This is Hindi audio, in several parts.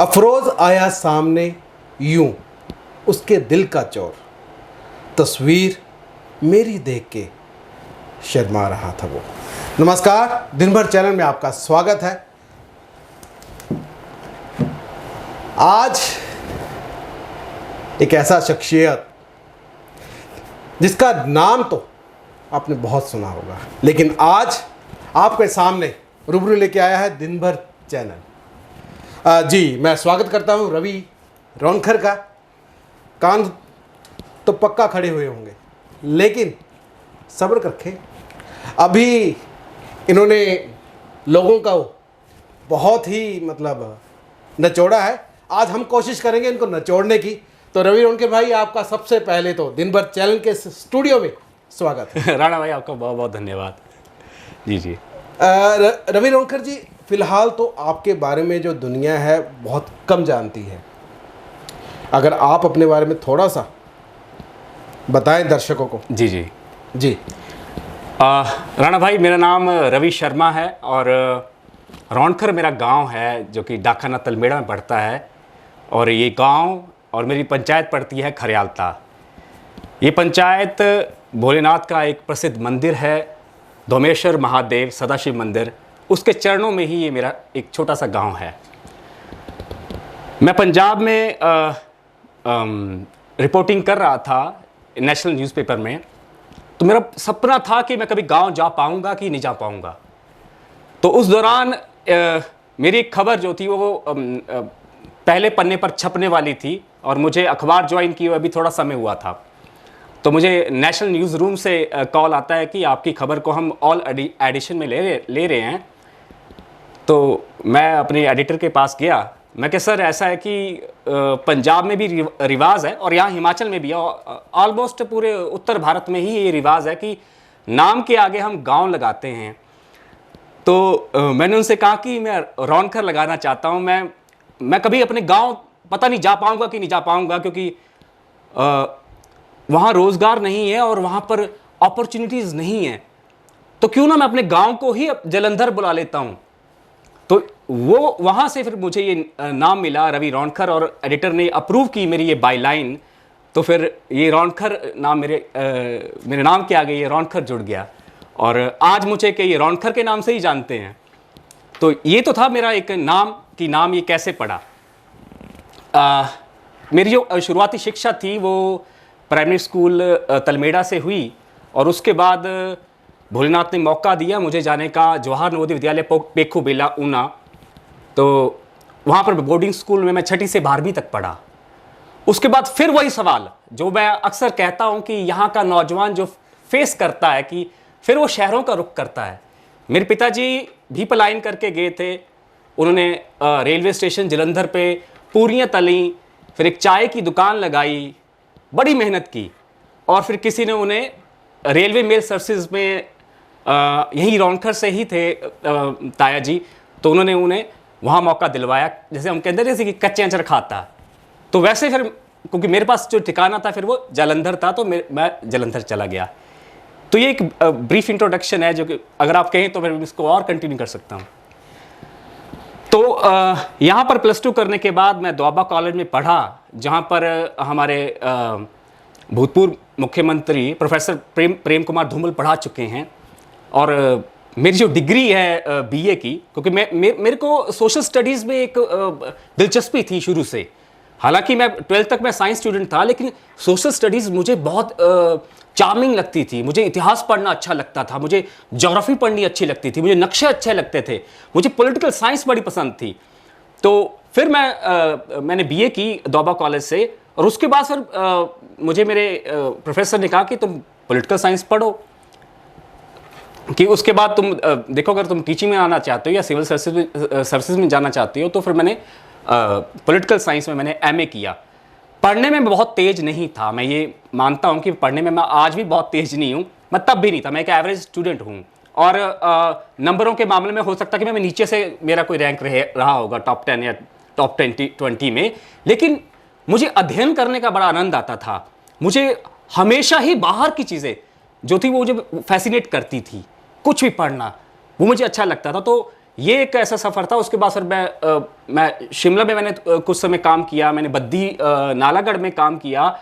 अफरोज आया सामने यूं, उसके दिल का चोर, तस्वीर मेरी देख के शर्मा रहा था वो। नमस्कार, दिन भर चैनल में आपका स्वागत है। आज एक ऐसा शख्सियत जिसका नाम तो आपने बहुत सुना होगा, लेकिन आज आपके सामने रूबरू लेके आया है दिन भर चैनल। जी, मैं स्वागत करता हूं रवि रौनखर का। कान तो पक्का खड़े हुए होंगे, लेकिन सब्र रखें। अभी इन्होंने लोगों का बहुत ही नचोड़ा है। आज हम कोशिश करेंगे इनको नचोड़ने की। तो रवि रौनखर भाई, आपका सबसे पहले तो दिन भर चैनल के स्टूडियो में स्वागत है। राणा भाई, आपका बहुत बहुत धन्यवाद। जी। रवि रौनखर जी, फिलहाल तो आपके बारे में जो दुनिया है बहुत कम जानती है। अगर आप अपने बारे में थोड़ा सा बताएं दर्शकों को। जी। राणा भाई, मेरा नाम रवि शर्मा है और रौनखर मेरा गांव है जो कि डाखाना तलमेड़ा में पड़ता है। और ये गांव और मेरी पंचायत पड़ती है खरियालता। ये पंचायत भोलेनाथ का एक प्रसिद्ध मंदिर है, धोमेश्वर महादेव सदाशिव मंदिर, उसके चरणों में ही ये मेरा एक छोटा सा गांव है। मैं पंजाब में रिपोर्टिंग कर रहा था नेशनल न्यूज़पेपर में। तो मेरा सपना था कि मैं कभी गांव जा पाऊंगा कि नहीं जा पाऊंगा। तो उस दौरान मेरी एक खबर जो थी वो पहले पन्ने पर छपने वाली थी और मुझे अखबार ज्वाइन किए हुए अभी थोड़ा समय हुआ था। तो मुझे नेशनल न्यूज़ रूम से कॉल आता है कि आपकी खबर को हम ऑल एडिशन में ले रहे हैं। तो मैं अपने एडिटर के पास गया। मैं कहा, सर ऐसा है कि पंजाब में भी रिवाज है और यहाँ हिमाचल में भी है, ऑलमोस्ट पूरे उत्तर भारत में ही ये रिवाज है कि नाम के आगे हम गांव लगाते हैं। तो मैंने उनसे कहा कि मैं रौनखर लगाना चाहता हूँ। मैं कभी अपने गांव पता नहीं जा पाऊँगा कि नहीं जा पाऊँगा, क्योंकि वहाँ रोज़गार नहीं है और वहाँ पर अपॉर्चुनिटीज़ नहीं है। तो क्यों ना मैं अपने गांव को ही जलंधर बुला लेता हूँ। तो वो वहाँ से फिर मुझे ये नाम मिला रवि रौनखर, और एडिटर ने अप्रूव की मेरी ये बाईलाइन। तो फिर ये रौनखर नाम मेरे नाम के आगे ये रौनखर जुड़ गया और आज मुझे कि ये रौनखर के नाम से ही जानते हैं। तो ये तो था मेरा एक नाम कि नाम ये कैसे पड़ा। मेरी जो शुरुआती शिक्षा थी वो प्राइमरी स्कूल तलमेड़ा से हुई और उसके बाद भोलेनाथ ने मौका दिया मुझे जाने का जवाहर नवोदय विद्यालय पेखू बेला ऊना। तो वहाँ पर बोर्डिंग स्कूल में मैं 6ठी से 12वीं तक पढ़ा। उसके बाद फिर वही सवाल जो मैं अक्सर कहता हूँ कि यहाँ का नौजवान जो फेस करता है कि फिर वो शहरों का रुख करता है। मेरे पिताजी भी पलायन करके गए थे। उन्होंने रेलवे स्टेशन जलंधर पे पूरियाँ तली, फिर एक चाय की दुकान लगाई, बड़ी मेहनत की और फिर किसी ने उन्हें रेलवे मेल सर्विसेज में यही रौनखर से ही थे ताया जी, तो उन्होंने उन्हें वहाँ मौका दिलवाया। जैसे हम कहते हैं जैसे कि कच्चे अंचर खाता। तो वैसे फिर क्योंकि मेरे पास जो ठिकाना था फिर वो जलंधर था, तो मैं जलंधर चला गया। तो ये एक ब्रीफ इंट्रोडक्शन है जो कि अगर आप कहें तो फिर इसको और कंटिन्यू कर सकता हूँ। तो यहाँ पर +2 करने के बाद मैं दोआबा कॉलेज में पढ़ा, जहाँ पर हमारे भूतपूर्व मुख्यमंत्री प्रोफेसर प्रेम कुमार धूमल पढ़ा चुके हैं। और मेरी जो डिग्री है बीए की, क्योंकि मेरे को सोशल स्टडीज़ में एक दिलचस्पी थी शुरू से। हालांकि मैं 12th तक मैं साइंस स्टूडेंट था, लेकिन सोशल स्टडीज़ मुझे बहुत चार्मिंग लगती थी। मुझे इतिहास पढ़ना अच्छा लगता था, मुझे ज्योग्राफी पढ़नी अच्छी लगती थी, मुझे नक्शे अच्छे लगते थे, मुझे पॉलिटिकल साइंस बड़ी पसंद थी। तो फिर मैंने बीए की दोआबा कॉलेज से, और उसके बाद फिर मुझे मेरे प्रोफेसर ने कहा कि तुम पॉलिटिकल साइंस पढ़ो, कि उसके बाद तुम देखो अगर तुम टीचिंग में आना चाहते हो या सिविल सर्विसेज में जाना चाहते हो। तो फिर मैंने पॉलिटिकल साइंस में मैंने एमए किया। पढ़ने में बहुत तेज नहीं था, मैं ये मानता हूँ कि पढ़ने में मैं आज भी बहुत तेज नहीं हूँ, मैं तब भी नहीं था, मैं एक एवरेज स्टूडेंट हूँ। और नंबरों के मामले में हो सकता है कि मैं नीचे से मेरा कोई रैंक रहा होगा टॉप 10 या टॉप 20 में, लेकिन मुझे अध्ययन करने का बड़ा आनंद आता था। मुझे हमेशा ही बाहर की चीज़ें जो थी वो मुझे फैसिनेट करती थी, कुछ भी पढ़ना वो मुझे अच्छा लगता था। तो ये एक ऐसा सफ़र था। उसके बाद सर मैं शिमला में मैंने कुछ समय काम किया, मैंने बद्दी नालागढ़ में काम किया।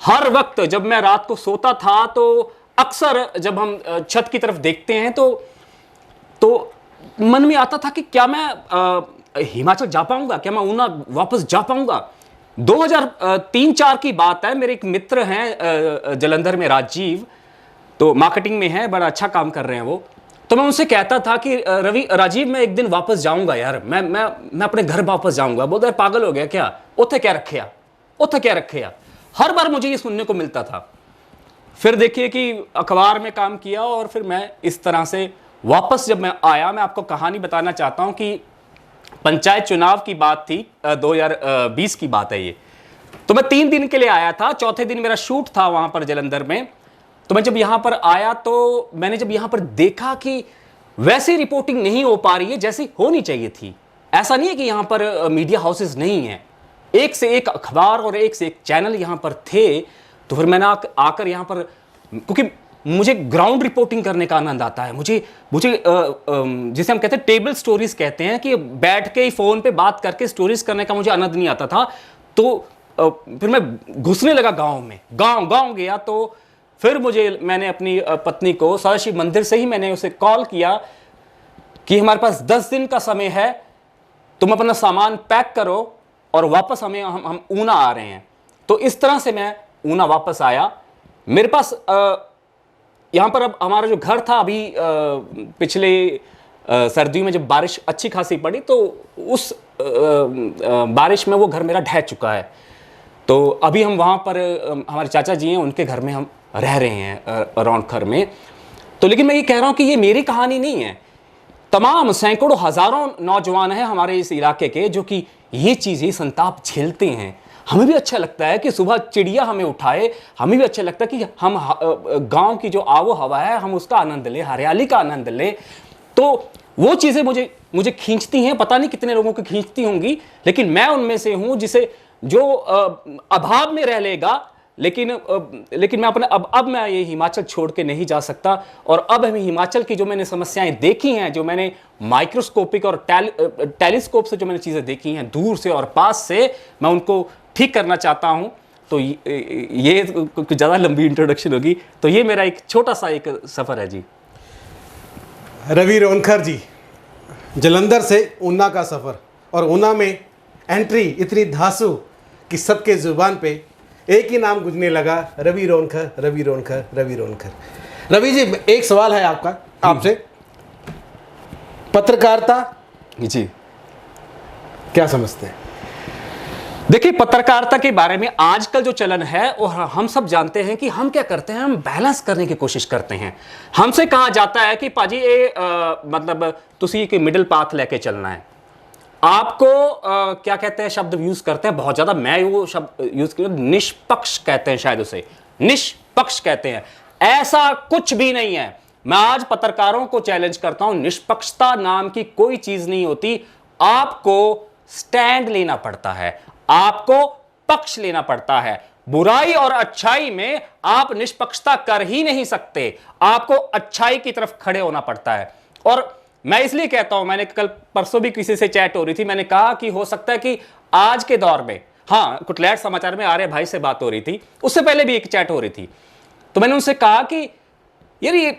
हर वक्त जब मैं रात को सोता था तो अक्सर जब हम छत की तरफ देखते हैं तो मन में आता था कि क्या मैं हिमाचल जा पाऊंगा, क्या मैं ऊना वापस जा पाऊंगा। 2003-4 की बात है। मेरे एक मित्र हैं जलंधर में, राजीव, तो मार्केटिंग में है, बड़ा अच्छा काम कर रहे हैं वो। तो मैं उनसे कहता था कि राजीव मैं एक दिन वापस जाऊंगा यार, मैं अपने घर वापस जाऊंगा। बोलता है पागल हो गया क्या, उथे क्या रखे, उथे क्या रखे। हर बार मुझे ये सुनने को मिलता था। फिर देखिए कि अखबार में काम किया और फिर मैं इस तरह से वापस जब मैं आया, मैं आपको कहानी बताना चाहता हूं कि पंचायत चुनाव की बात थी, 2020 की बात है ये। तो मैं 3 दिन के लिए आया था, चौथे दिन मेरा शूट था वहां पर जलंधर में। तो मैं जब यहां पर आया तो मैंने जब यहां पर देखा कि वैसी रिपोर्टिंग नहीं हो पा रही है जैसी होनी चाहिए थी। ऐसा नहीं है कि यहां पर मीडिया हाउसेस नहीं है, एक से एक अखबार और एक से एक चैनल यहां पर थे। तो फिर मैंने आकर यहां पर, क्योंकि मुझे ग्राउंड रिपोर्टिंग करने का आनंद आता है, मुझे जिसे हम कहते हैं टेबल स्टोरीज कहते हैं, कि बैठ के ही फोन पे बात करके स्टोरीज करने का मुझे आनंद नहीं आता था। तो फिर मैं घुसने लगा गांव में, गांव गया। तो फिर मैंने अपनी पत्नी को सदाशिव मंदिर से ही मैंने उसे कॉल किया कि हमारे पास 10 दिन का समय है, तुम अपना सामान पैक करो और वापस हम ऊना आ रहे हैं। तो इस तरह से मैं ऊना वापस आया। मेरे पास यहाँ पर अब हमारा जो घर था, अभी पिछले सर्दियों में जब बारिश अच्छी खासी पड़ी तो उस बारिश में वो घर मेरा ढह चुका है। तो अभी हम वहाँ पर हमारे चाचा जी हैं, उनके घर में हम रह रहे हैं रौनखर में। तो लेकिन मैं ये कह रहा हूँ कि ये मेरी कहानी नहीं है, तमाम सैकड़ों हज़ारों नौजवान हैं हमारे इस इलाके के जो कि ये चीज़ें संताप झेलते हैं। हमें भी अच्छा लगता है कि सुबह चिड़िया हमें उठाए, हमें भी अच्छा लगता है कि हम गांव की जो आबो हवा है हम उसका आनंद लें, हरियाली का आनंद लें। तो वो चीज़ें मुझे खींचती हैं, पता नहीं कितने लोगों को खींचती होंगी, लेकिन मैं उनमें से हूँ जो अभाव में रह लेगा। लेकिन मैं अपने अब मैं ये हिमाचल छोड़ के नहीं जा सकता। और अब हमें हिमाचल की जो मैंने समस्याएं देखी हैं, जो मैंने माइक्रोस्कोपिक और टेलीस्कोप से जो मैंने चीज़ें देखी हैं दूर से और पास से, मैं उनको ठीक करना चाहता हूं। तो ये कुछ ज़्यादा लंबी इंट्रोडक्शन होगी। तो ये मेरा एक छोटा सा एक सफ़र है जी। रवि रोनखर जी, जलंधर से ऊना का सफ़र, और ऊना में एंट्री इतनी धांसू कि सबके ज़ुबान पे एक ही नाम गुजरने लगा, रवि रोनखर, रवि रोनखर, रवि रोनखर। रवि जी, एक सवाल है आपसे, पत्रकारिता जी क्या समझते हैं? देखिए, पत्रकारिता के बारे में आजकल जो चलन है और हम सब जानते हैं कि हम क्या करते हैं, हम बैलेंस करने की कोशिश करते हैं। हमसे कहा जाता है कि पाजी मतलब तुसी एक मिडिल पाथ लेके चलना है। आपको क्या कहते हैं, शब्द यूज करते हैं बहुत ज्यादा, मैं वो शब्द यूज कर, निष्पक्ष कहते हैं शायद उसे, निष्पक्ष कहते हैं। ऐसा कुछ भी नहीं है। मैं आज पत्रकारों को चैलेंज करता हूं, निष्पक्षता नाम की कोई चीज नहीं होती। आपको स्टैंड लेना पड़ता है, आपको पक्ष लेना पड़ता है। बुराई और अच्छाई में आप निष्पक्षता कर ही नहीं सकते, आपको अच्छाई की तरफ खड़े होना पड़ता है। और मैं इसलिए कहता हूं, मैंने कल परसों भी किसी से चैट हो रही थी, मैंने कहा कि हो सकता है कि आज के दौर में, हाँ कुटलैट समाचार में आर्य भाई से बात हो रही थी, उससे पहले भी एक चैट हो रही थी, तो मैंने उनसे कहा कि यार ये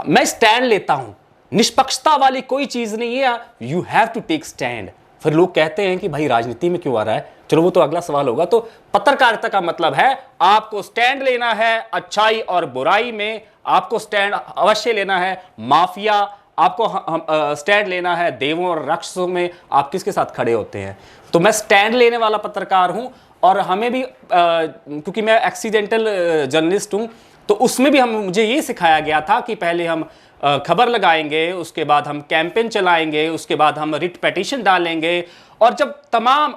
मैं स्टैंड लेता हूं, निष्पक्षता वाली कोई चीज नहीं है, you have to take stand. फिर लोग कहते हैं कि भाई राजनीति में क्यों आ रहा है, चलो वो तो अगला सवाल होगा। तो पत्रकारिता का मतलब है आपको स्टैंड लेना है, अच्छाई और बुराई में आपको स्टैंड अवश्य लेना है। माफिया आपको स्टैंड लेना है, देवों और राक्षसों में आप किसके साथ खड़े होते हैं। तो मैं स्टैंड लेने वाला पत्रकार हूं। और हमें भी क्योंकि मैं एक्सीडेंटल जर्नलिस्ट हूं, तो उसमें भी मुझे ये सिखाया गया था कि पहले हम खबर लगाएंगे, उसके बाद हम कैंपेन चलाएंगे, उसके बाद हम रिट पिटीशन डालेंगे, और जब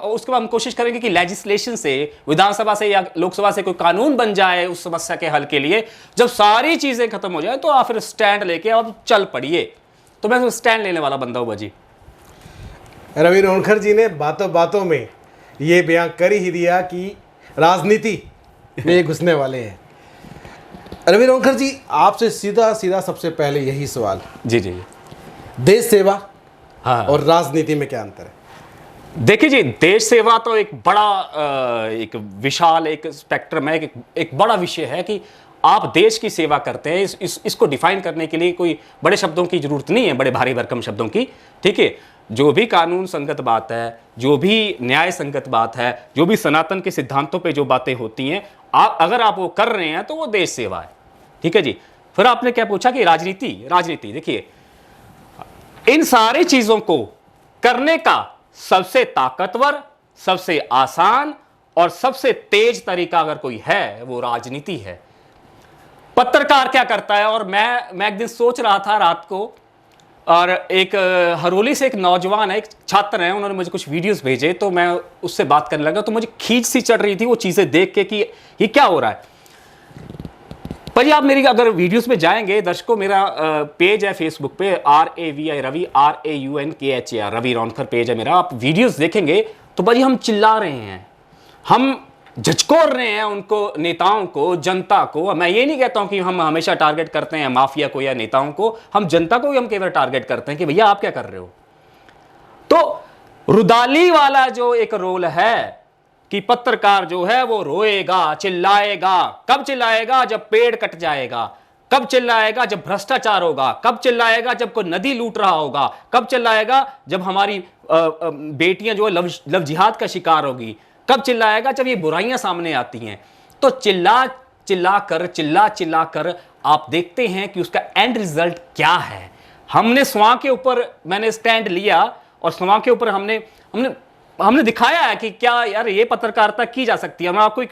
उसके बाद हम कोशिश करेंगे कि लेजिस्लेशन से, विधानसभा से या लोकसभा से कोई कानून बन जाए उस समस्या के हल के लिए। जब सारी चीजें खत्म हो जाए तो आप फिर स्टैंड लेके अब चल पड़िए। तो मैं स्टैंड लेने वाला बंदा हूं बाजी। रवि रोनखर जी ने बातों बातों में ये बयान कर ही दिया कि राजनीति में घुसने वाले हैं। रवि रोनखर जी, आपसे सीधा सीधा सबसे पहले यही सवाल। जी जी। देश सेवा हाँ। और राजनीति में क्या अंतर है? देखिए जी, देश सेवा तो एक बड़ा एक विशाल एक स्पेक्ट्रम है, एक बड़ा विषय है कि आप देश की सेवा करते हैं। इसको डिफाइन करने के लिए कोई बड़े शब्दों की जरूरत नहीं है, बड़े भारी भरकम शब्दों की। ठीक है, जो भी कानून संगत बात है, जो भी न्याय संगत बात है, जो भी सनातन के सिद्धांतों पे जो बातें होती हैं, अगर आप वो कर रहे हैं तो वो देश सेवा है। ठीक है जी। फिर आपने क्या पूछा कि राजनीति देखिए, इन सारी चीजों को करने का सबसे ताकतवर, सबसे आसान और सबसे तेज तरीका अगर कोई है वो राजनीति है। पत्रकार क्या करता है, और मैं एक दिन सोच रहा था रात को, और एक हरोली से एक नौजवान है, एक छात्र है, उन्होंने मुझे कुछ वीडियोस भेजे, तो मैं उससे बात करने लगा, तो मुझे खींच सी चढ़ रही थी वो चीजें देख के कि ये क्या हो रहा है। पर आप मेरी अगर वीडियोस में जाएंगे, दर्शकों, मेरा पेज है फेसबुक पे RAVI Ravi RAUNKHAR Ravi Raunkhar page है मेरा। आप वीडियोस देखेंगे तो भाई हम चिल्ला रहे हैं, हम झचकोर रहे हैं उनको, नेताओं को, जनता को। मैं ये नहीं कहता हूं कि हम हमेशा टारगेट करते हैं माफिया को या नेताओं को, हम जनता को ही हम केवल टारगेट करते हैं कि भैया आप क्या कर रहे हो। तो रुदाली वाला जो एक रोल है कि पत्रकार जो है वो रोएगा, चिल्लाएगा। कब चिल्लाएगा? जब पेड़ कट जाएगा। कब चिल्लाएगा? जब भ्रष्टाचार होगा। कब चिल्लाएगा? जब कोई नदी लूट रहा होगा। कब चिल्लाएगा? जब हमारी बेटियां जो है लव जिहाद का शिकार होगी। कब चिल्लाएगा? जब ये बुराइयां सामने आती हैं। तो चिल्ला कर आप देखते हैं कि उसका एंड रिजल्ट क्या है। हमने स्वां के ऊपर मैंने स्टैंड लिया, और स्वां के ऊपर हमने दिखाया है कि क्या यार ये पत्रकारिता की जा सकती है। मैं आपको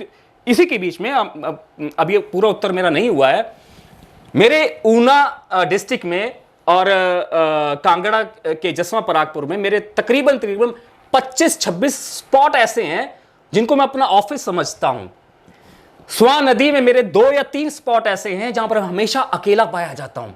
इसी के बीच में, अभी पूरा उत्तर मेरा नहीं हुआ है, मेरे ऊना डिस्ट्रिक्ट में और कांगड़ा के जसवां परागपुर में मेरे तकरीबन 25-26 स्पॉट ऐसे हैं जिनको मैं अपना ऑफिस समझता हूं। स्वां नदी में मेरे 2 या 3 स्पॉट ऐसे हैं जहां पर हमेशा अकेला पाया जाता हूं।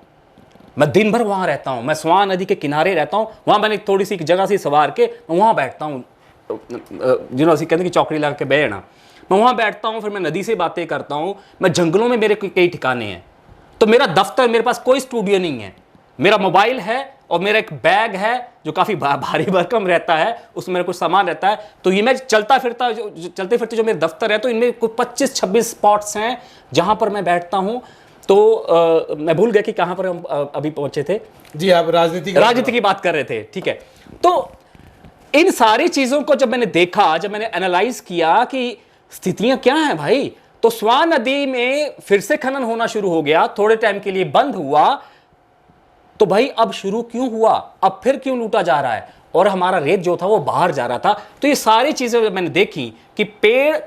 मैं दिन भर वहां रहता हूं, मैं स्वां नदी के किनारे रहता हूं। वहां मैंने थोड़ी सी जगह सी सवार के मैं वहां बैठता हूं, जिन्होंने कहते हैं कि चौकड़ी लगा के बैठना। मैं वहां बैठता हूं, फिर मैं नदी से बातें करता हूं। मैं जंगलों में मेरे कई ठिकाने हैं। तो मेरा दफ्तर, मेरे पास कोई स्टूडियो नहीं है, मेरा मोबाइल है और मेरा एक बैग है जो काफी भारी भरकम रहता है, उसमें मेरा कुछ सामान रहता है। तो ये मैं चलते फिरते जो मेरे दफ्तर है, तो इनमें कुछ 25-26 स्पॉट्स हैं जहां पर मैं बैठता हूं। तो मैं भूल गया कि कहां पर हम अभी पहुंचे थे। जी, आप राजनीति की बात कर रहे थे। ठीक है, तो इन सारी चीजों को जब मैंने देखा, जब मैंने एनालाइज किया कि स्थितियां क्या हैं भाई, तो स्वां नदी में फिर से खनन होना शुरू हो गया। थोड़े टाइम के लिए बंद हुआ, तो भाई अब शुरू क्यों हुआ, अब फिर क्यों लूटा जा रहा है, और हमारा रेत जो था वो बाहर जा रहा था। तो ये सारी चीजें जब मैंने देखी कि पेड़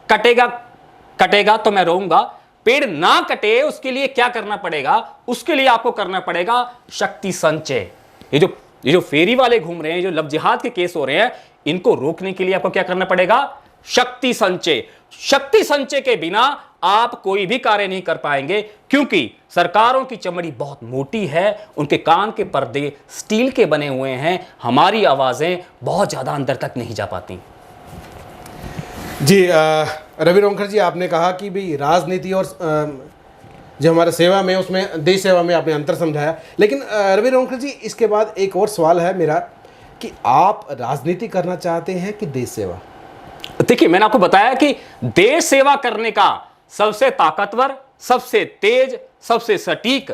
कटेगा तो मैं रोऊंगा, पेड़ ना कटे उसके लिए क्या करना पड़ेगा, उसके लिए आपको करना पड़ेगा शक्ति संचय। ये जो फेरी वाले घूम रहे हैं, जो लव जिहाद के केस हो रहे हैं, इनको रोकने के लिए आपको क्या करना पड़ेगा? शक्ति संचय। शक्ति संचय के बिना आप कोई भी कार्य नहीं कर पाएंगे, क्योंकि सरकारों की चमड़ी बहुत मोटी है, उनके कान के पर्दे स्टील के बने हुए हैं। हमारी आवाजें बहुत ज्यादा अंदर तक नहीं जा पाती। जी, रवि रौनखर जी, आपने कहा कि भाई राजनीति और जो हमारे सेवा में, उसमें देश सेवा में आपने अंतर समझाया। लेकिन रवि रौनखर जी, इसके बाद एक और सवाल है मेरा कि आप राजनीति करना चाहते हैं कि देश सेवा? देखिए, मैंने आपको बताया कि देश सेवा करने का सबसे ताकतवर, सबसे तेज, सबसे सटीक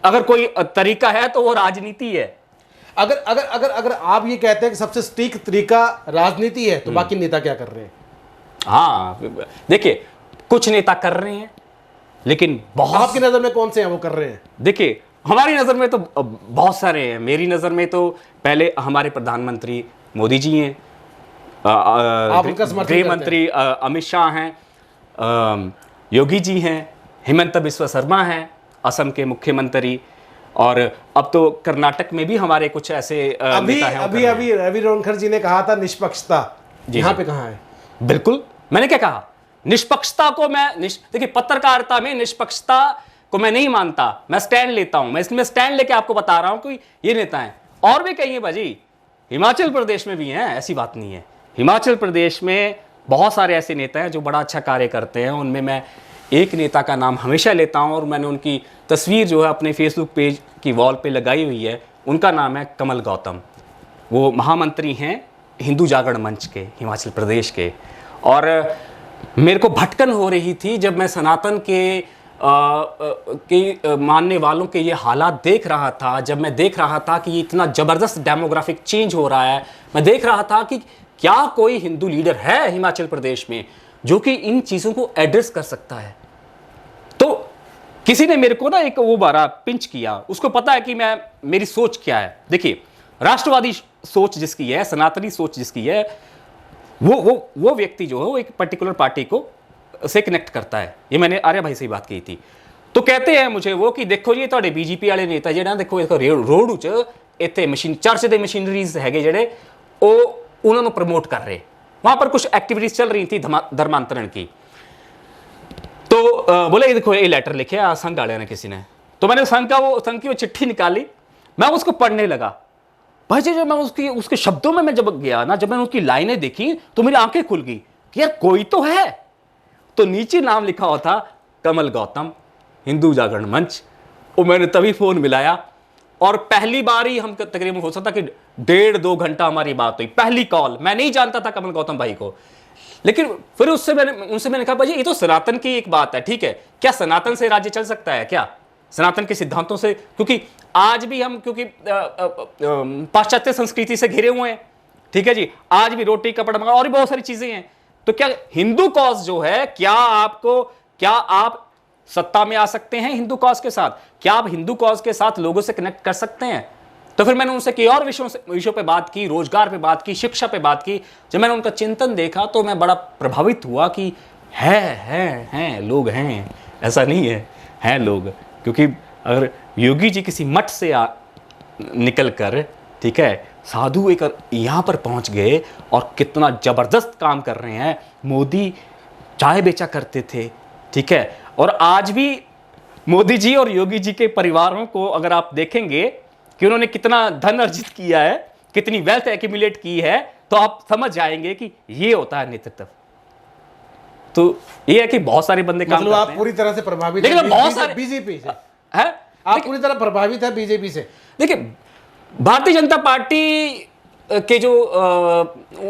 अगर कोई तरीका है तो वो राजनीति है। अगर आप ये कहते हैं कि सबसे सटीक तरीका राजनीति है, तो बाकी नेता क्या कर रहे हैं? हाँ, देखिए, कुछ नेता कर रहे हैं, लेकिन बहुत, आपकी नजर में कौन से हैं वो कर रहे हैं? देखिए, हमारी नजर में तो बहुत सारे हैं। मेरी नजर में तो पहले हमारे प्रधानमंत्री मोदी जी हैं, गृह मंत्री अमित शाह हैं, योगी जी हैं, हिमंत बिस्वा शर्मा हैं असम के मुख्यमंत्री, और अब तो कर्नाटक में भी हमारे कुछ ऐसे नेता हैं। अभी रवि रौनखर जी ने कहा था निष्पक्षता, यहाँ पे कहाँ है? बिल्कुल, मैंने क्या कहा? निष्पक्षता को देखिए, पत्रकारिता में निष्पक्षता को मैं नहीं मानता, मैं स्टैंड लेता हूं। मैं इसमें स्टैंड लेके आपको बता रहा हूं कि ये नेता हैं। और भी कहीं है भाजी, हिमाचल प्रदेश में भी हैं, ऐसी बात नहीं है। हिमाचल प्रदेश में बहुत सारे ऐसे नेता हैं जो बड़ा अच्छा कार्य करते हैं। उनमें मैं एक नेता का नाम हमेशा लेता हूं, और मैंने उनकी तस्वीर जो है अपने फेसबुक पेज की वॉल पे लगाई हुई है, उनका नाम है कमल गौतम। वो महामंत्री हैं हिंदू जागरण मंच के, हिमाचल प्रदेश के। और मेरे को भटकन हो रही थी जब मैं सनातन के मानने वालों के ये हालात देख रहा था, जब मैं देख रहा था कि इतना ज़बरदस्त डेमोग्राफिक चेंज हो रहा है। मैं देख रहा था कि क्या कोई हिंदू लीडर है हिमाचल प्रदेश में जो कि इन चीज़ों को एड्रेस कर सकता है। तो किसी ने मेरे को ना एक वो बारा पिंच किया, उसको पता है कि मेरी सोच क्या है। देखिए, राष्ट्रवादी सोच जिसकी है, सनातनी सोच जिसकी है, वो व्यक्ति जो है वो एक पर्टिकुलर पार्टी को से कनेक्ट करता है। ये मैंने आर्य भाई से ही बात की थी। तो कहते हैं मुझे वो कि देखो जी ਤੁਹਾਡੇ बीजेपी वाले नेता ਜਿਹੜਾ देखो इसको रोड ਚ ਇੱਥੇ ਮਸ਼ੀਨ ਚਰਚ ਦੇ ਮਸ਼ੀਨਰੀਜ਼ ਹੈਗੇ ਜਿਹੜੇ ਉਹ ਉਹਨਾਂ ਨੂੰ ਪ੍ਰਮੋਟ कर रहे। वहां पर कुछ एक्टिविटीज चल रही थी धर्मांतरण की। तो बोले ये देखो ये लेटर लिखे संघ वाले ने किसी ने। तो मैंने संघ की वो चिट्ठी निकाली, मैं उसको पढ़ने लगा। भाई जी जब मैं उसके शब्दों में मैं जब गया ना, जब मैंने उसकी लाइनें देखी तो मेरी आंखें खुल गई कि यार कोई तो है। तो नीचे नाम लिखा हुआ था कमल गौतम, हिंदू जागरण मंच। वो मैंने तभी फोन मिलाया और पहली बार ही हम तकरीबन हो सकता कि 1.5-2 घंटा हमारी बात हुई। पहली कॉल, मैं नहीं जानता था कमल गौतम भाई को, लेकिन फिर उनसे मैंने कहा भाई ये तो सनातन की एक बात है, ठीक है, क्या सनातन से राज्य चल सकता है क्या, सनातन के सिद्धांतों से? क्योंकि आज भी हम पाश्चात्य संस्कृति से घिरे हुए हैं, ठीक है जी, आज भी रोटी कपड़ा मकान और भी बहुत सारी चीजें हैं। तो क्या हिंदू कॉज जो है, क्या आप सत्ता में आ सकते हैं हिंदू कॉज के साथ? क्या आप हिंदू कॉज के साथ लोगों से कनेक्ट कर सकते हैं? तो फिर मैंने उनसे कई और विषयों पे बात की, रोजगार पे बात की, शिक्षा पे बात की। जब मैंने उनका चिंतन देखा तो मैं बड़ा प्रभावित हुआ कि हैं लोग हैं, ऐसा नहीं हैं लोग। क्योंकि अगर योगी जी किसी मठ से निकल कर, ठीक है, साधु एक यहाँ पर पहुँच गए और कितना ज़बरदस्त काम कर रहे हैं। मोदी चाय बेचा करते थे, ठीक है, और आज भी मोदी जी और योगी जी के परिवारों को अगर आप देखेंगे कि उन्होंने कितना धन अर्जित किया है, कितनी वेल्थ एक्यूमुलेट की है, तो आप समझ जाएंगे कि ये होता है नेतृत्व। तो ये है कि बहुत सारे बंदे काम करते हैं। आप पूरी तरह से प्रभावित हैं बहुत सारे बीजेपी से है, आप पूरी तरह प्रभावित है बीजेपी से। देखिए, भारतीय जनता पार्टी के जो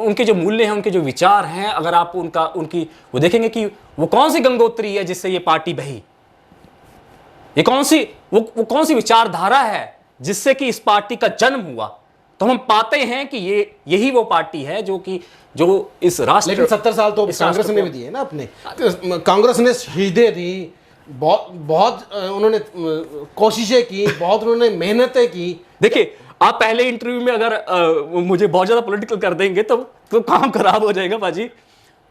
उनके जो मूल्य हैं, उनके जो विचार हैं, अगर आप उनकी वो देखेंगे कि वो कौन सी गंगोत्री है जिससे ये पार्टी बही, ये कौन सी विचारधारा है जिससे कि इस पार्टी का जन्म हुआ, तो हम पाते हैं कि यही वो पार्टी है जो इस राष्ट्र। लेकिन 70 साल तो कांग्रेस ने भी दिए ना अपने। कांग्रेस ने शहीदें दी, बहुत उन्होंने कोशिशें की, बहुत उन्होंने मेहनतें की। देखिए, आप पहले इंटरव्यू में अगर मुझे बहुत ज्यादा पॉलिटिकल कर देंगे तो काम खराब हो जाएगा बाजी।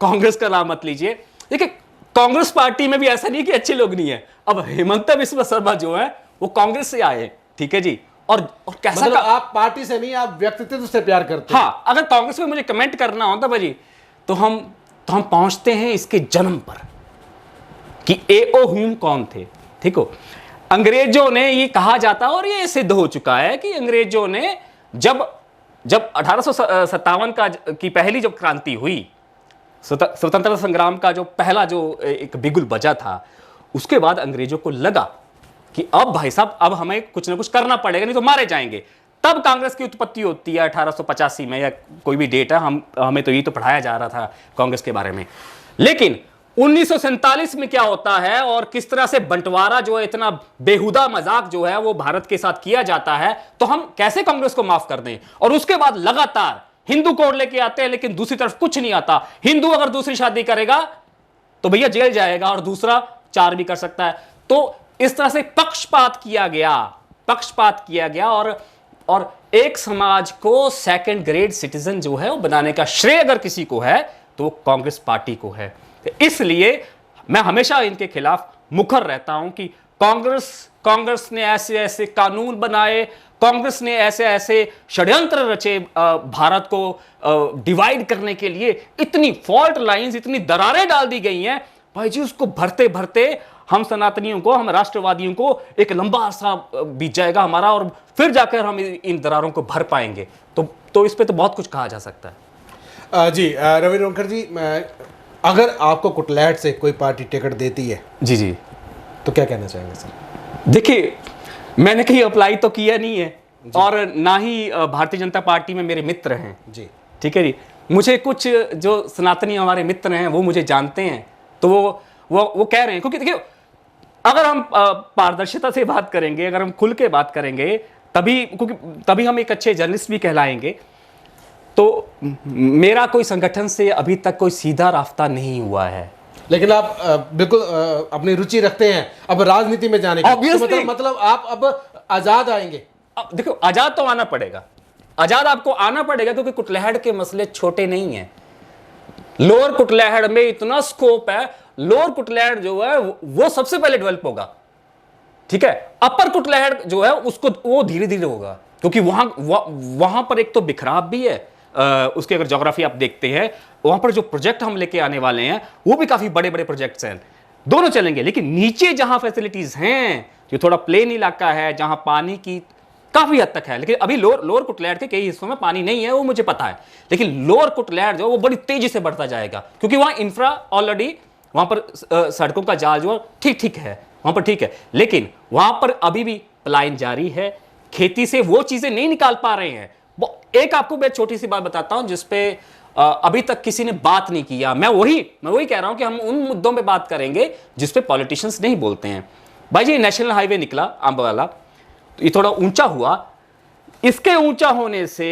कांग्रेस का नाम मत लीजिए। देखिए, कांग्रेस पार्टी में भी ऐसा नहीं कि अच्छे लोग नहीं है। अब हेमंत बिस्वा शर्मा जो है वो कांग्रेस से आए, ठीक है जी, और कैसा मतलब आप पार्टी से नहीं, आप व्यक्तित्व से प्यार करते हैं। हाँ, अगर कांग्रेस में मुझे कमेंट करना होता भाजी तो हम पहुंचते हैं इसके जन्म पर कि एओ ह्यूम कौन थे, ठीक हो। अंग्रेजों ने ये कहा जाता और ये सिद्ध हो चुका है कि अंग्रेजों ने जब 1857 की पहली जब क्रांति हुई, स्वतंत्रता संग्राम का जो पहला जो एक बिगुल बजा था, उसके बाद अंग्रेजों को लगा कि अब भाई साहब अब हमें कुछ ना कुछ करना पड़ेगा, नहीं तो मारे जाएंगे। तब कांग्रेस की उत्पत्ति होती है 1885 में, या कोई भी डेट है, हमें तो ये तो पढ़ाया जा रहा था कांग्रेस के बारे में। लेकिन 1947 में क्या होता है और किस तरह से बंटवारा जो है, इतना बेहुदा मजाक जो है वो भारत के साथ किया जाता है, तो हम कैसे कांग्रेस को माफ कर दें? और उसके बाद लगातार हिंदू कोड लेके आते हैं, लेकिन दूसरी तरफ कुछ नहीं आता। हिंदू अगर दूसरी शादी करेगा तो भैया जेल जाएगा और दूसरा 4 भी कर सकता है। तो इस तरह से पक्षपात किया गया और एक समाज को सेकंड ग्रेड सिटीजन जो है वो बनाने का श्रेय अगर किसी को है तो वो कांग्रेस पार्टी को है। इसलिए मैं हमेशा इनके खिलाफ मुखर रहता हूं कि कांग्रेस ने ऐसे कानून बनाए, कांग्रेस ने ऐसे षड्यंत्र रचे भारत को डिवाइड करने के लिए। इतनी फॉल्ट लाइंस, इतनी दरारें डाल दी गई हैं भाई जी, उसको भरते भरते हम सनातनियों को, हम राष्ट्रवादियों को एक लंबा अरसा बीत जाएगा हमारा, और फिर जाकर हम इन दरारों को भर पाएंगे। तो इस पे तो बहुत कुछ कहा जा सकता है। जी रवि रोंकर जी, अगर आपको कुटलैट से कोई पार्टी टिकट देती है जी, तो क्या कहना चाहेंगे सर? देखिए, मैंने कहीं अप्लाई तो किया नहीं है, और ना ही भारतीय जनता पार्टी में मेरे मित्र हैं जी। ठीक है जी। मुझे कुछ जो सनातनी हमारे मित्र हैं वो मुझे जानते हैं, तो वो कह रहे हैं, क्योंकि देखिए अगर हम पारदर्शिता से बात करेंगे, अगर हम खुल के बात करेंगे, तभी हम एक अच्छे जर्नलिस्ट भी कहलाएंगे। तो मेरा कोई संगठन से अभी तक कोई सीधा रास्ता नहीं हुआ है। लेकिन आप बिल्कुल अपनी रुचि रखते हैं अब राजनीति में जाने की, तो मतलब आप अब आजाद आएंगे। अब देखो, आजाद तो आना पड़ेगा, आजाद आपको आना पड़ेगा, क्योंकि कुटलैहड़ के मसले छोटे नहीं हैं। लोअर कुटलैहड़ में इतना स्कोप है, लोअर कुटलैहड़ जो है वो सबसे पहले डेवलप होगा, ठीक है। अपर कुटलैहड़ जो है उसको वो धीरे धीरे होगा, क्योंकि वहां पर एक तो बिखराव भी है। उसकी अगर ज्योग्राफी आप देखते हैं, वहां पर जो प्रोजेक्ट हम लेके आने वाले हैं वो भी काफी बड़े बड़े प्रोजेक्ट्स हैं, दोनों चलेंगे। लेकिन नीचे जहां फैसिलिटीज हैं, जो थोड़ा प्लेन इलाका है, जहां पानी की काफी हद तक है, लेकिन अभी लोअर कुटलैहड़ के कई हिस्सों में पानी नहीं है, वो मुझे पता है। लेकिन लोअर कुटलैहड़ जो वो बड़ी तेजी से बढ़ता जाएगा, क्योंकि वहां इंफ्रा ऑलरेडी, वहां पर सड़कों का जाल जो ठीक है, वहां पर ठीक है। लेकिन वहां पर अभी भी पलायन जारी है, खेती से वो चीजें नहीं निकाल पा रहे हैं। एक आपको मैं छोटी सी बात बताता हूं जिसपे अभी तक किसी ने बात नहीं किया। मैं वही कह रहा हूं कि हम उन मुद्दों पे बात करेंगे जिसपे पॉलिटिशियंस नहीं बोलते हैं। भाई जी, नेशनल हाईवे निकला अंब वाला, तो ये थोड़ा ऊंचा हुआ। इसके ऊंचा होने से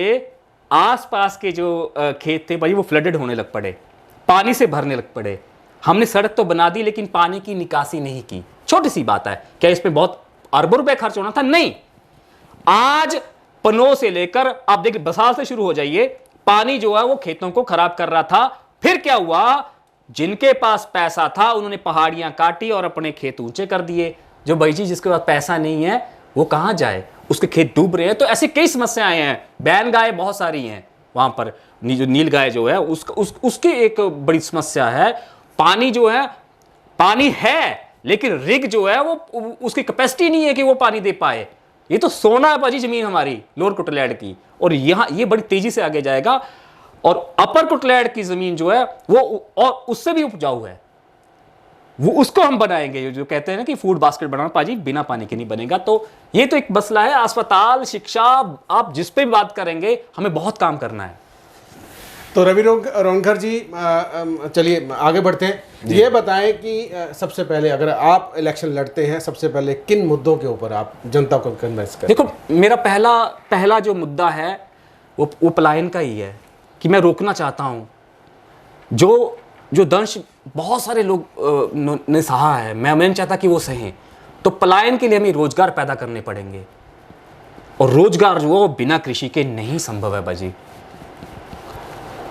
आसपास के जो खेत थे भाई वो फ्लडेड होने लग पड़े, पानी से भरने लग पड़े। हमने सड़क तो बना दी, लेकिन पानी की निकासी नहीं की। छोटी सी बात है, क्या इस पे बहुत अरबों रुपए खर्च होना था? नहीं। आज पनो से लेकर आप देखिए बसाल से शुरू हो जाइए, पानी जो है वो खेतों को खराब कर रहा था। फिर क्या हुआ? जिनके पास पैसा था उन्होंने पहाड़ियां काटी और अपने खेत ऊंचे कर दिए। जो भाई जी जिसके पास पैसा नहीं है वो कहां जाए, उसके खेत डूब रहे हैं। तो ऐसी कई समस्याएं हैं। बैन गाय बहुत सारी हैं वहां पर, जो नील गाय जो है उसकी एक बड़ी समस्या है। पानी जो है, पानी है लेकिन रिग जो है वो उसकी कैपेसिटी नहीं है कि वो पानी दे पाए। ये तो सोना है भाजी जमीन हमारी लोअर कुटलैहड़ की, और यहां ये बड़ी तेजी से आगे जाएगा। और अपर कुटलैहड़ की जमीन जो है वो और उससे भी उपजाऊ है, वो उसको हम बनाएंगे। जो कहते हैं ना कि फूड बास्केट बनाना पाजी बिना पानी के नहीं बनेगा। तो ये तो एक मसला है। अस्पताल, शिक्षा, आप जिस पे भी बात करेंगे, हमें बहुत काम करना है। तो रवि रोनखर जी, चलिए आगे बढ़ते हैं। ये बताएं कि सबसे पहले अगर आप इलेक्शन लड़ते हैं, सबसे पहले किन मुद्दों के ऊपर आप जनता को कन्विंस करें? देखो, मेरा पहला जो मुद्दा है वो पलायन का ही है, कि मैं रोकना चाहता हूं जो दंश बहुत सारे लोग ने सहा है। मैं नहीं चाहता कि वो सहें। तो पलायन के लिए हमें रोजगार पैदा करने पड़ेंगे, और रोजगार जो बिना कृषि के नहीं संभव है बाजी।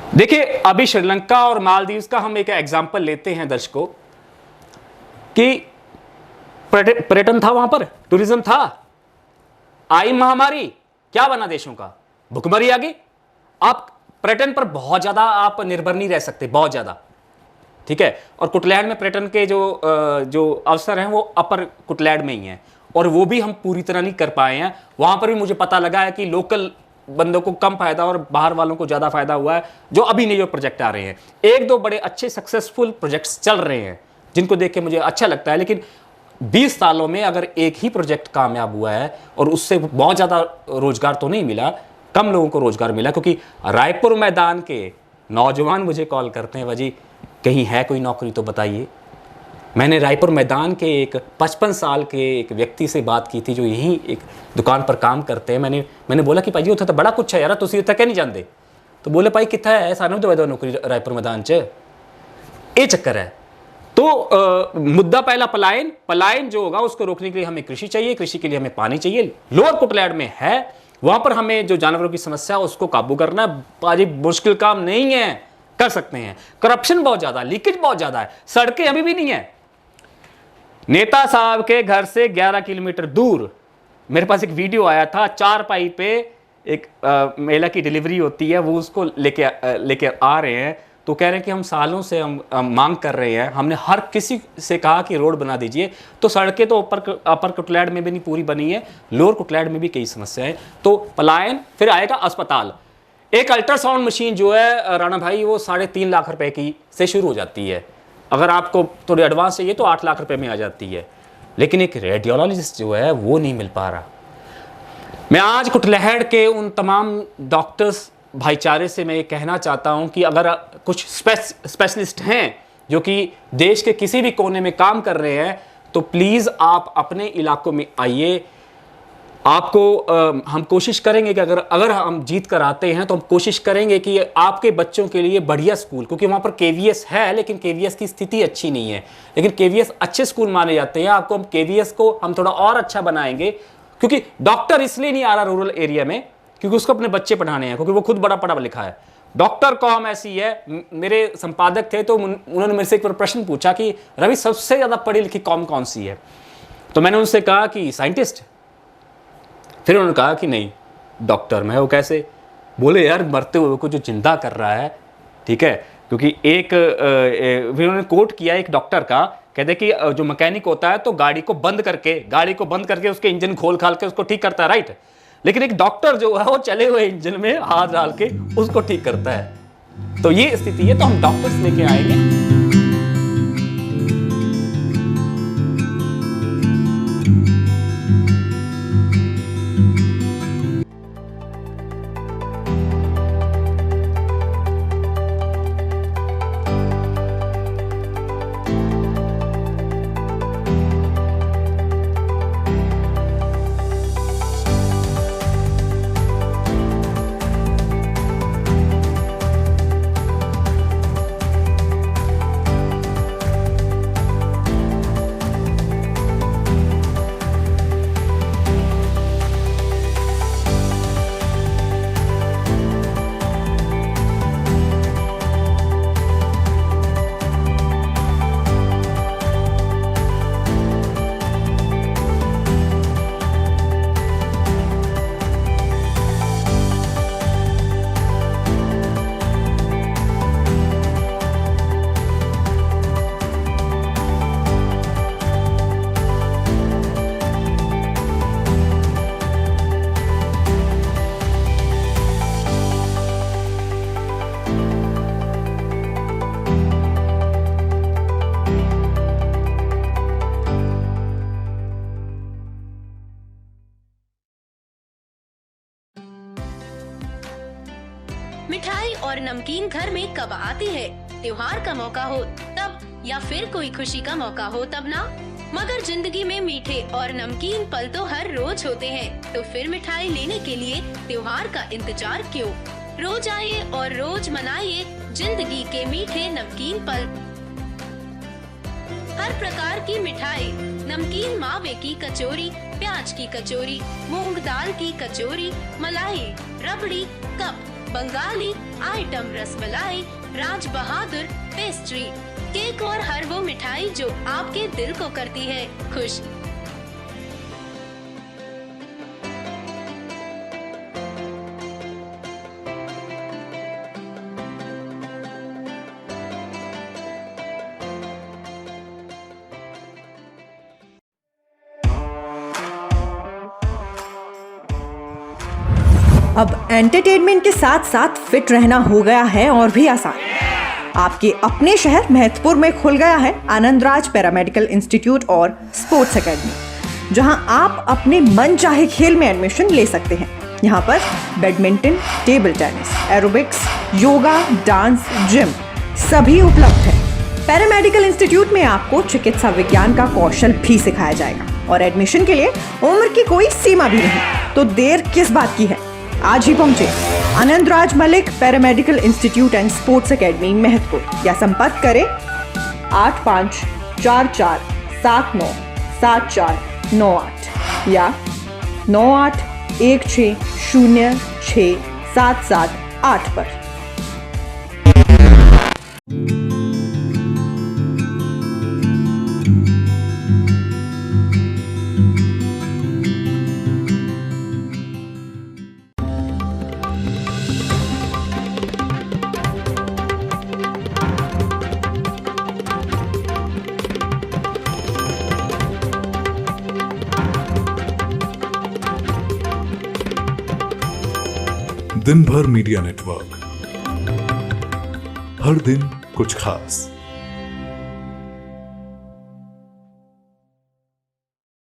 देखिए, अभी श्रीलंका और मालदीव्स का हम एक एग्जाम्पल लेते हैं दर्शकों, कि पर्यटन था वहां पर, टूरिज्म था। आई महामारी, क्या बना देशों का? भुखमरी आ गई। आप पर्यटन पर बहुत ज्यादा आप निर्भर नहीं रह सकते, बहुत ज्यादा, ठीक है। और कुटलैहड़ में पर्यटन के जो अवसर हैं वो अपर कुटलैहड़ में ही हैं, और वो भी हम पूरी तरह नहीं कर पाए हैं। वहां पर भी मुझे पता लगा है कि लोकल बंदों को कम फायदा और बाहर वालों को ज्यादा फायदा हुआ है। जो अभी नए प्रोजेक्ट आ रहे हैं, एक दो बड़े अच्छे सक्सेसफुल प्रोजेक्ट्स चल रहे हैं जिनको देख के मुझे अच्छा लगता है। लेकिन 20 सालों में अगर एक ही प्रोजेक्ट कामयाब हुआ है और उससे बहुत ज्यादा रोजगार तो नहीं मिला, कम लोगों को रोजगार मिला। क्योंकि रायपुर मैदान के नौजवान मुझे कॉल करते हैं, भाजी कहीं है कोई नौकरी तो बताइए। मैंने रायपुर मैदान के एक 55 साल के एक व्यक्ति से बात की थी जो यहीं एक दुकान पर काम करते हैं। मैंने बोला कि भाजी उत्थे तो बड़ा कुछ है यार, तुसी उत्थे क्या नहीं जानते? तो बोले भाई कितना है, सानू तो नौकरी रायपुर मैदान च, ये चक्कर है। तो मुद्दा पहला पलायन जो होगा उसको रोकने के लिए हमें कृषि चाहिए, कृषि के लिए हमें पानी चाहिए। लोअर कुटलैहड़ में है, वहां पर हमें जो जानवरों की समस्या है उसको काबू करना भाजी मुश्किल काम नहीं है, कर सकते हैं। करप्शन बहुत ज्यादा, लीकेज बहुत ज्यादा है, सड़कें अभी भी नहीं है। नेता साहब के घर से 11 किलोमीटर दूर मेरे पास एक वीडियो आया था, 4 पाई पे एक महिला की डिलीवरी होती है, वो उसको लेके आ रहे हैं। तो कह रहे हैं कि हम सालों से हम मांग कर रहे हैं, हमने हर किसी से कहा कि रोड बना दीजिए। तो सड़कें तो अपर कुटलैहड़ में भी नहीं पूरी बनी है, लोअर कुटलैहड़ में भी कई समस्याएं। तो पलायन, फिर आएगा अस्पताल। एक अल्ट्रासाउंड मशीन जो है राणा भाई, वो 3.5 लाख रुपए की से शुरू हो जाती है। अगर आपको थोड़ी एडवांस चाहिए तो 8 लाख रुपए में आ जाती है। लेकिन एक रेडियोलॉजिस्ट जो है वो नहीं मिल पा रहा। मैं आज कुटलहड़ के उन तमाम डॉक्टर्स भाईचारे से मैं ये कहना चाहता हूं कि अगर कुछ स्पेशलिस्ट हैं जो कि देश के किसी भी कोने में काम कर रहे हैं, तो प्लीज़ आप अपने इलाकों में आइए। आपको हम कोशिश करेंगे कि अगर हम जीत कर आते हैं तो हम कोशिश करेंगे कि आपके बच्चों के लिए बढ़िया स्कूल, क्योंकि वहाँ पर केवीएस है लेकिन केवीएस की स्थिति अच्छी नहीं है, लेकिन केवीएस अच्छे स्कूल माने जाते हैं। आपको हम केवीएस को हम थोड़ा और अच्छा बनाएंगे, क्योंकि डॉक्टर इसलिए नहीं आ रहा रूरल एरिया में क्योंकि उसको अपने बच्चे पढ़ाने हैं, क्योंकि वो खुद बड़ा पढ़ा लिखा है। डॉक्टर कॉम ऐसी है, मेरे संपादक थे तो उन्होंने मेरे से एक बार प्रश्न पूछा कि रवि सबसे ज़्यादा पढ़ी लिखी कॉम कौन सी है, तो मैंने उनसे कहा कि साइंटिस्ट। फिर उन्होंने कहा कि नहीं डॉक्टर। मैं वो कैसे? बोले यार मरते हुए को जो जिंदा कर रहा है, ठीक है, क्योंकि फिर उन्होंने कोट किया एक डॉक्टर का, कहते कि जो मैकेनिक होता है तो गाड़ी को बंद करके उसके इंजन खोल खाल के उसको ठीक करता है, राइट, लेकिन एक डॉक्टर जो है वो चले हुए इंजन में हाथ डाल के उसको ठीक करता है। तो ये स्थिति है, तो हम डॉक्टर्स लेके आएंगे। मिठाई और नमकीन घर में कब आती है? त्योहार का मौका हो तब, या फिर कोई खुशी का मौका हो तब ना। मगर जिंदगी में मीठे और नमकीन पल तो हर रोज होते हैं, तो फिर मिठाई लेने के लिए त्योहार का इंतजार क्यों? रोज आइए और रोज मनाइए जिंदगी के मीठे नमकीन पल। हर प्रकार की मिठाई, नमकीन मावे की कचौरी, प्याज की कचौरी, मूंग दाल की कचौरी, मलाई, रबड़ी, cup, Bengali item, rasmalai, Raj Bahadur, pastry, cake और हर वो मिठाई जो आपके दिल को करती है खुश। अब एंटरटेनमेंट के साथ साथ फिट रहना हो गया है और भी आसान। आपके अपने शहर महतपुर में खुल गया है आनंदराज पैरामेडिकल इंस्टीट्यूट और स्पोर्ट्स एकेडमी, जहां आप अपने मन चाहे खेल में एडमिशन ले सकते हैं। यहाँ पर badminton, table tennis, aerobics, yoga, dance, gym सभी उपलब्ध है। पैरामेडिकल इंस्टीट्यूट में आपको चिकित्सा विज्ञान का कौशल भी सिखाया जाएगा और एडमिशन के लिए उम्र की कोई सीमा भी नहीं। तो देर किस बात की है, आज ही पहुंचे Anandraj Malik paramedical institute and sports academy Mahatpur, या संपर्क करें 8544797498 या 9816067778 पर। दिन भर मीडिया नेटवर्क, हर दिन कुछ खास।